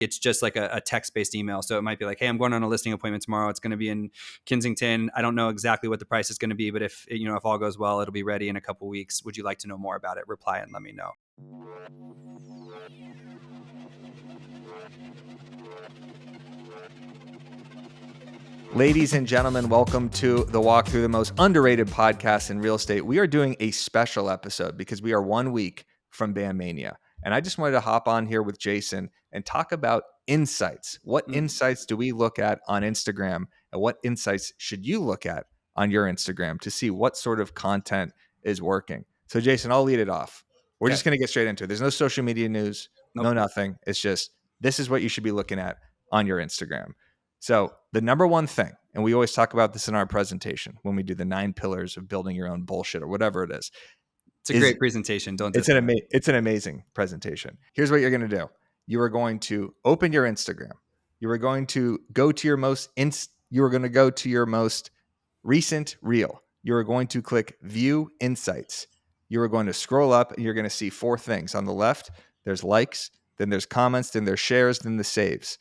it's just like a text-based email. So it might be like, hey, I'm going on a listing appointment tomorrow. It's going to be in Kensington. I don't know exactly what the price is going to be, but if all goes well, it'll be ready in a couple weeks. Would you like to know more about it? Reply and let me know. Ladies and gentlemen, welcome to the Walkthrough, the most underrated podcast in real estate. We are doing a special episode because we are 1 week from BAM Mania. And I just wanted to hop on here with Jason and talk about insights. What insights do we look at on Instagram, and what insights should you look at on your Instagram to see what sort of content is working? So Jason, I'll lead it off. We're just going to get straight into it. There's no social media news, no nothing. It's just, this is what you should be looking at on your Instagram. So the number one thing, and we always talk about this in our presentation when we do the 9 pillars of building your own bullshit or whatever it is. It's a great presentation. It's an amazing presentation. Here's what you're going to do. You are going to open your Instagram. You are going to go to your most recent reel. You are going to click View Insights. You are going to scroll up and you're going to see 4 things. On the left, there's likes, then there's comments, then there's shares, then the saves.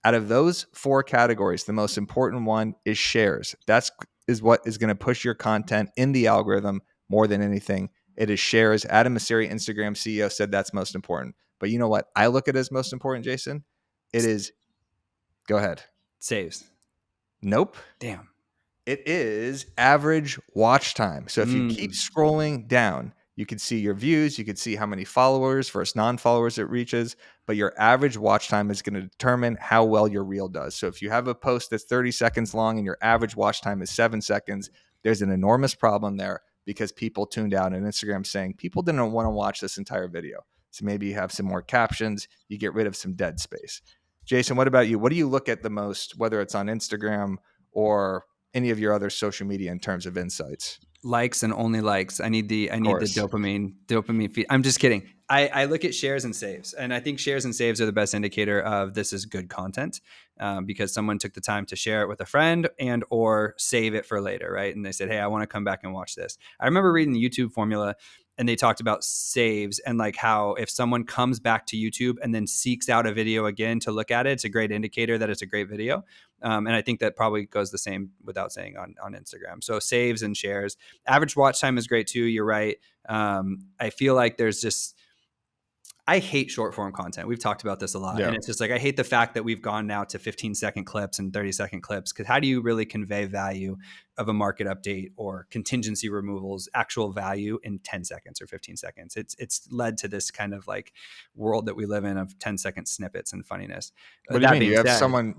Out of those 4 categories, the most important one is shares. That is what is going to push your content in the algorithm more than anything. It is shares. Adam Mosseri, Instagram CEO, said that's most important. But you know what I look at as most important, Jason? It is, go ahead. Saves. Nope. Damn. It is average watch time. So if you keep scrolling down, you can see your views, you can see how many followers versus non-followers it reaches, but your average watch time is going to determine how well your reel does. So if you have a post that's 30 seconds long and your average watch time is 7 seconds, there's an enormous problem there because people tuned out, and Instagram saying people didn't want to watch this entire video. So maybe you have some more captions, you get rid of some dead space. Jason, what about you? What do you look at the most, whether it's on Instagram or any of your other social media in terms of insights? Likes and only likes. I need the dopamine feed. I'm just kidding. I look at shares and saves, and I think shares and saves are the best indicator of this is good content because someone took the time to share it with a friend and or save it for later, right? And they said, hey, I want to come back and watch this. I remember reading the YouTube formula, and they talked about saves and like how if someone comes back to YouTube and then seeks out a video again to look at it, it's a great indicator that it's a great video. And I think that probably goes the same without saying on Instagram. So saves and shares. Average watch time is great too. You're right. I feel like there's just, I hate short form content. We've talked about this a lot. Yeah. And it's just like, I hate the fact that we've gone now to 15-second clips and 30-second clips, because how do you really convey value of a market update or contingency removals, actual value in 10 seconds or 15 seconds? It's led to this kind of like world that we live in of 10-second snippets and funniness. What do you mean?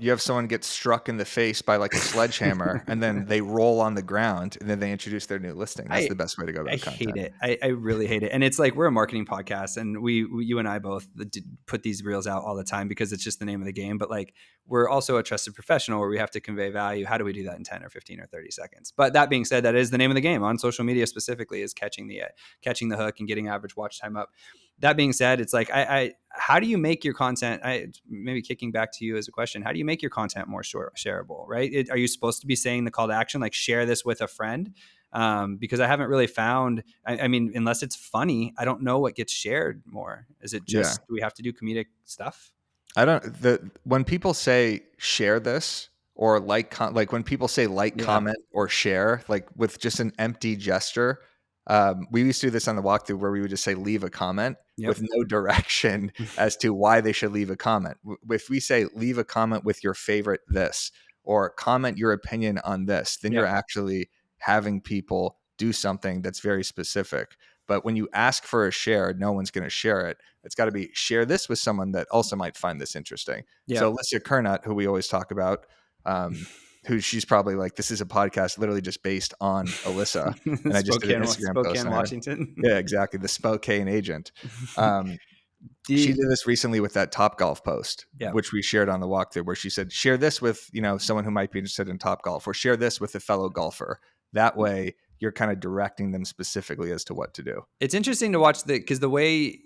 You have someone get struck in the face by like a sledgehammer and then they roll on the ground and then they introduce their new listing. That's the best way to go about content. I hate it. I really hate it. And it's like, we're a marketing podcast, and you and I both put these reels out all the time because it's just the name of the game. But like, we're also a trusted professional where we have to convey value. How do we do that in 10 or 15 or 30 seconds? But that being said, that is the name of the game on social media specifically, is catching the hook and getting average watch time up. That being said, it's like, how do you make your content, maybe kicking back to you as a question, how do you make your content more shareable, right? Are you supposed to be saying the call to action, like share this with a friend? Because I haven't really found, I mean, unless it's funny, I don't know what gets shared more. Is it just, do we have to do comedic stuff? When people say share this or like when people say comment or share, like with just an empty gesture, we used to do this on the walkthrough where we would just say, leave a comment with no direction as to why they should leave a comment. If we say, leave a comment with your favorite this, or comment your opinion on this, then you're actually having people do something that's very specific. But when you ask for a share, no one's going to share it. It's got to be share this with someone that also might find this interesting. So Alyssa Kernot, who we always talk about, who she's probably like, this is a podcast literally just based on Alyssa. And I just did an Instagram post. Spokane, Washington. Yeah, exactly. The Spokane agent. She did this recently with that Topgolf post, which we shared on the walkthrough, where she said, share this with, someone who might be interested in Topgolf, or share this with a fellow golfer. That way you're kind of directing them specifically as to what to do. It's interesting to watch because the way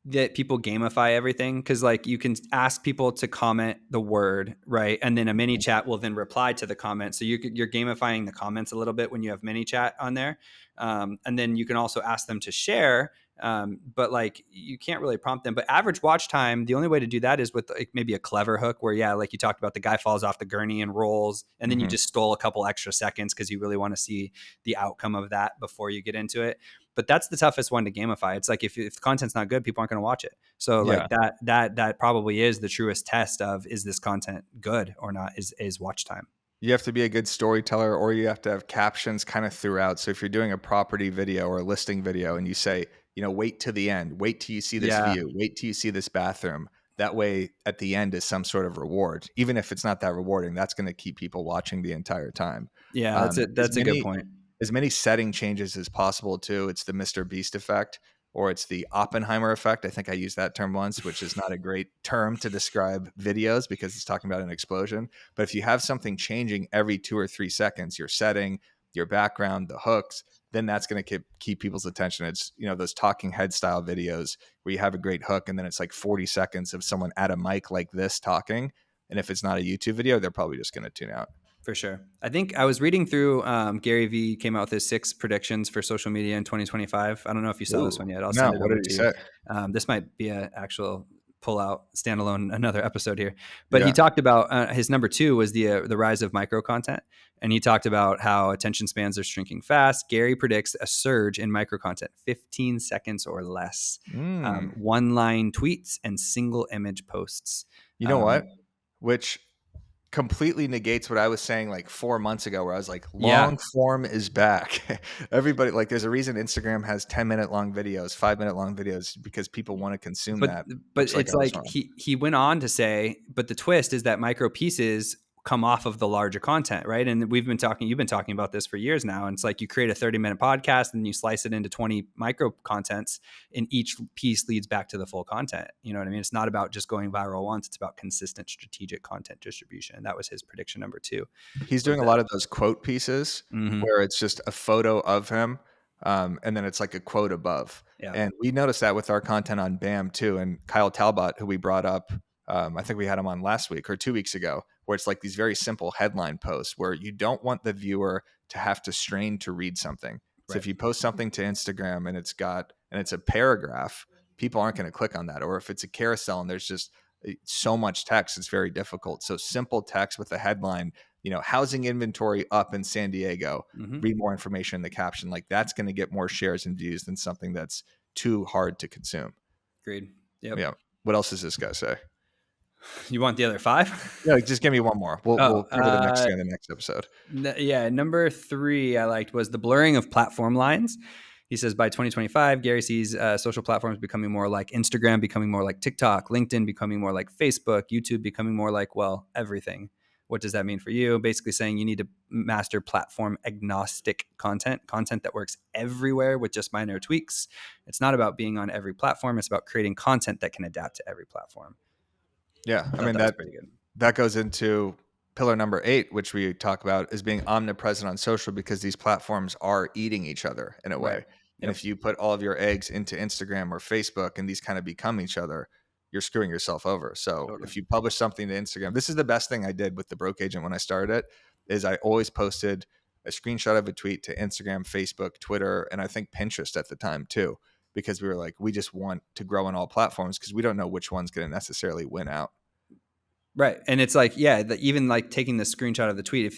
that people gamify everything, because like you can ask people to comment the word, right? And then a mini chat will then reply to the comment. So you're gamifying the comments a little bit when you have mini chat on there. And then you can also ask them to share. But like you can't really prompt them. But average watch time, the only way to do that is with like maybe a clever hook where, yeah, like you talked about, the guy falls off the gurney and rolls, and then you just stole a couple extra seconds because you really want to see the outcome of that before you get into it. But that's the toughest one to gamify. It's like if the content's not good, people aren't going to watch it. So like that probably is the truest test of, is this content good or not, is watch time. You have to be a good storyteller, or you have to have captions kind of throughout. So if you're doing a property video or a listing video and you say, wait to the end, wait till you see this view, wait till you see this bathroom. That way at the end is some sort of reward. Even if it's not that rewarding, that's going to keep people watching the entire time. Yeah, that's a good point. As many setting changes as possible too. It's the Mr. Beast effect, or it's the Oppenheimer effect. I think I used that term once, which is not a great term to describe videos because it's talking about an explosion. But if you have something changing every 2 or 3 seconds, your setting, your background, the hooks, then that's going to keep people's attention. It's, those talking head style videos where you have a great hook and then it's like 40 seconds of someone at a mic like this talking. And if it's not a YouTube video, they're probably just going to tune out. For sure. I think I was reading through, Gary Vee came out with his 6 predictions for social media in 2025. I don't know if you saw this one yet. I'll send it over to you. This might be an actual pull out standalone, another episode here. But he talked about his number 2 was the rise of micro content. And he talked about how attention spans are shrinking fast. Gary predicts a surge in micro content, 15 seconds or less, one-line tweets and single image posts. You know what? Which completely negates what I was saying like 4 months ago, where I was like, long form is back. Everybody, like, there's a reason Instagram has 10-minute long videos, 5-minute long videos, because people want to consume that. But it's like he went on to say, but the twist is that micro pieces come off of the larger content, right? And you've been talking about this for years now. And it's like you create a 30-minute podcast and you slice it into 20 micro contents, and each piece leads back to the full content. You know what I mean? It's not about just going viral once. It's about consistent strategic content distribution. And that was his prediction number 2. He's doing a lot of those quote pieces where it's just a photo of him. And then it's like a quote above. Yeah. And we noticed that with our content on BAM too. And Kyle Talbot, who we brought up, I think we had him on last week or 2 weeks ago, where it's like these very simple headline posts where you don't want the viewer to have to strain to read something. So if you post something to Instagram and it's a paragraph, people aren't going to click on that. Or if it's a carousel and there's just so much text, it's very difficult. So simple text with a headline, housing inventory up in San Diego, read more information in the caption. Like, that's going to get more shares and views than something that's too hard to consume. Agreed. Yep. Yeah. What else does this guy say? You want the other 5? Yeah, just give me one more. We'll cover the next thing in the next episode. Number 3 I liked was the blurring of platform lines. He says by 2025, Gary sees social platforms becoming more like Instagram, becoming more like TikTok, LinkedIn becoming more like Facebook, YouTube becoming more like, well, everything. What does that mean for you? Basically saying you need to master platform agnostic content that works everywhere with just minor tweaks. It's not about being on every platform. It's about creating content that can adapt to every platform. Yeah, I mean, that pretty good. That goes into pillar number 8, which we talk about, is being omnipresent on social, because these platforms are eating each other in a way. Right. And if you put all of your eggs into Instagram or Facebook and these kind of become each other, you're screwing yourself over. So if you publish something to Instagram, this is the best thing I did with the Broke Agent when I started it, is I always posted a screenshot of a tweet to Instagram, Facebook, Twitter, and I think Pinterest at the time too, because we were like, we just want to grow on all platforms because we don't know which one's going to necessarily win out. Right. And it's like, even like taking the screenshot of the tweet,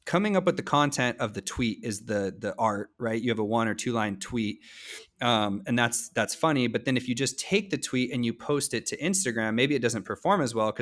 coming up with the content of the tweet is the art, right? You have a 1 or 2 line tweet. And that's funny. But then if you just take the tweet and you post it to Instagram, maybe it doesn't perform as well.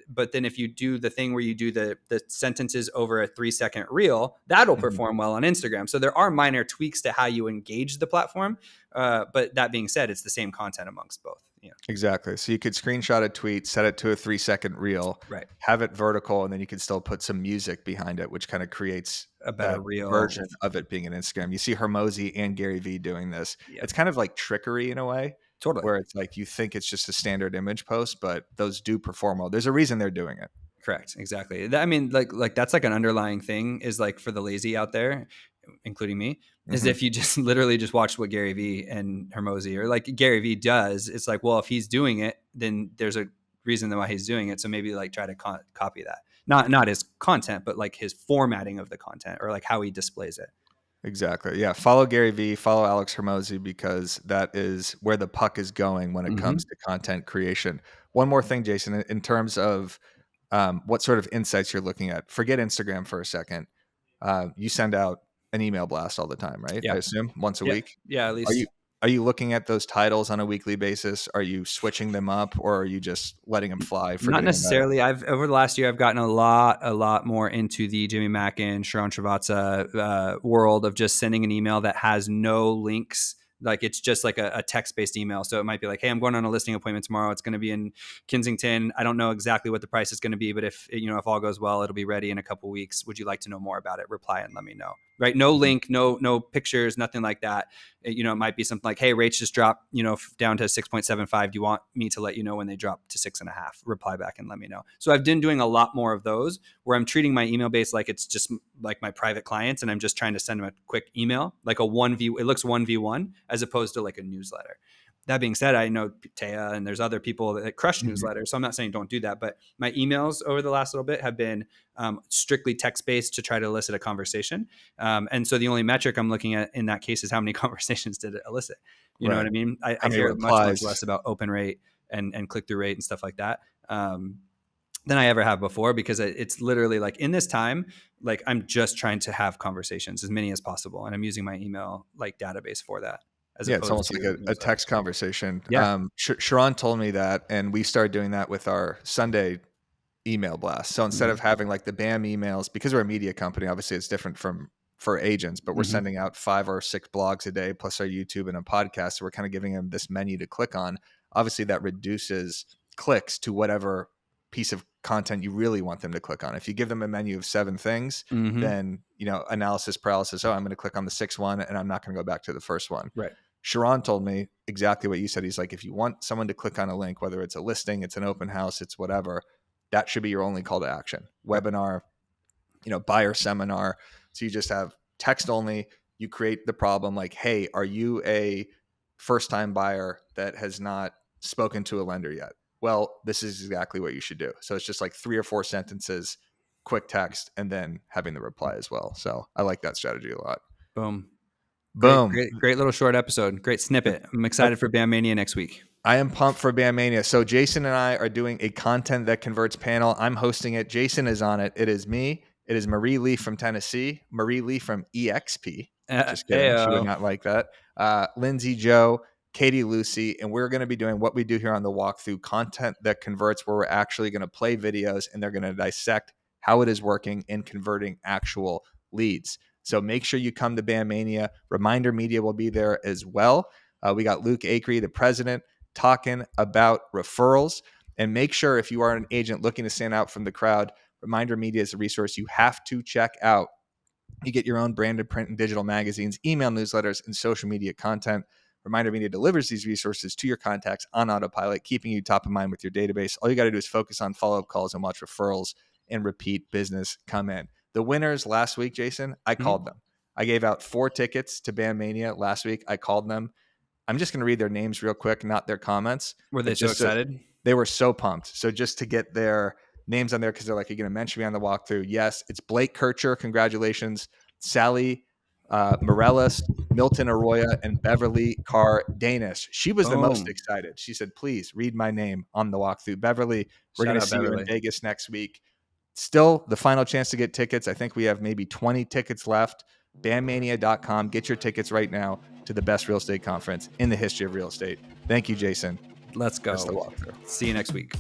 But then if you do the thing where you do the sentences over a 3-second reel, that'll perform well on Instagram. So there are minor tweaks to how you engage the platform. But that being said, it's the same content amongst both. Yeah. Exactly. So you could screenshot a tweet, set it to a 3-second reel, right, have it vertical, and then you could still put some music behind it, which kind of creates a better reel version of it being an Instagram. You see 𝐌𝐸 and Gary Vee doing this. Yep. It's kind of like trickery in a way. Totally. Where it's like you think it's just a standard image post, but those do perform well. There's a reason they're doing it. Correct. Exactly. I mean, like that's like an underlying thing, is like for the lazy out there, including me, is if you just literally just watch what Gary Vee and 𝐌𝐸 or like Gary Vee does, it's like, well, if he's doing it, then there's a reason why he's doing it. So maybe like try to copy that, not his content, but like his formatting of the content or like how he displays it. Exactly. Yeah. Follow Gary Vee, follow 𝐿𝐸𝐤𝐚𝐢𝐤, because that is where the puck is going when it comes to content creation. One more thing, Jason, in terms of what sort of insights you're looking at. Forget Instagram for a second. You send out an email blast all the time, right? I Yeah. assume once a Yeah. week. Yeah. At Are you least. are you looking at those titles on a weekly basis? Are you switching them up, or are you just letting them fly, Not forgetting about it? necessarily. I've over the last year, I've gotten a lot more into the Jimmy Mackin, Sharon Srivatsa world of just sending an email that has no links. Like it's just like a text-based email. So it might be like, hey, I'm going on a listing appointment tomorrow. It's going to be in Kensington. I don't know exactly what the price is going to be, but if all goes well, it'll be ready in a couple of weeks. Would you like to know more about it? Reply and let me know. Right? No link, no pictures, nothing like that. It might be something like, hey, rates just dropped, down to 6.75. Do you want me to let you know when they drop to 6.5? Reply back and let me know. So I've been doing a lot more of those where I'm treating my email base like it's just like my private clients, and I'm just trying to send them a quick email, like a 1v. It looks 1v1 as opposed to like a newsletter. That being said, I know Taya and there's other people that crush newsletters. So I'm not saying don't do that, but my emails over the last little bit have been strictly text-based to try to elicit a conversation. And so the only metric I'm looking at in that case is how many conversations did it elicit. You know what I mean? How I many care much replies? less about open rate and click-through rate and stuff like that than I ever have before, because it's literally like in this time, like I'm just trying to have conversations, as many as possible. And I'm using my email like database for that, as Yeah, it's opposed almost like to a newsletters. text conversation. Yeah. Sharon told me that, and we started doing that with our Sunday email blast. So instead of having like the BAM emails, because we're a media company, obviously it's different from for agents, but we're sending out 5 or 6 blogs a day plus our YouTube and a podcast. So we're kind of giving them this menu to click on. Obviously that reduces clicks to whatever piece of content you really want them to click on. If you give them a menu of 7 things, then, analysis paralysis. Oh, I'm going to click on the 6th one and I'm not going to go back to the first one. Right. Sharon told me exactly what you said. He's like, if you want someone to click on a link, whether it's a listing, it's an open house, it's whatever, that should be your only call to action. Right. Webinar, buyer seminar. So you just have text only. You create the problem like, hey, are you a first-time buyer that has not spoken to a lender yet? Well, this is exactly what you should do. So it's just like 3 or 4 sentences, quick text, and then having the reply as well. So I like that strategy a lot. Boom. Boom. Great little short episode. Great snippet. I'm excited for BAM Mania next week. I am pumped for BAM Mania. So Jason and I are doing a content that converts panel. I'm hosting it. Jason is on it. It is me. It is Marie Lee from Tennessee. Marie Lee from EXP. Just kidding. She would not like that. Lindsay Joe, Katie Lucy, and we're going to be doing what we do here on the walkthrough, content that converts, where we're actually going to play videos and they're going to dissect how it is working in converting actual leads. So make sure you come to BAM Mania. Reminder Media will be there as well. We got Luke Acree, the president, talking about referrals. And make sure, if you are an agent looking to stand out from the crowd, Reminder Media is a resource you have to check out. You get your own branded print and digital magazines, email newsletters, and social media content. Reminder Media delivers these resources to your contacts on autopilot, keeping you top of mind with your database. All you got to do is focus on follow-up calls and watch referrals and repeat business come in. The winners last week, Jason, I called them. I gave out 4 tickets to BAM Mania last week. I called them. I'm just going to read their names real quick, not their comments. Were they so excited? They were so pumped. So just to get their names on there, because they're like, you're going to mention me on the walkthrough. Yes, it's Blake Kircher. Congratulations. Sally Morellis, Milton Arroyo, and Beverly Carr Danis. She was the most excited. She said, please read my name on the walkthrough. Beverly, we're going to see you in Vegas next week. Still the final chance to get tickets. I think we have maybe 20 tickets left. BAMmania.com. Get your tickets right now to the best real estate conference in the history of real estate. Thank you, Jason. Let's go. See you next week.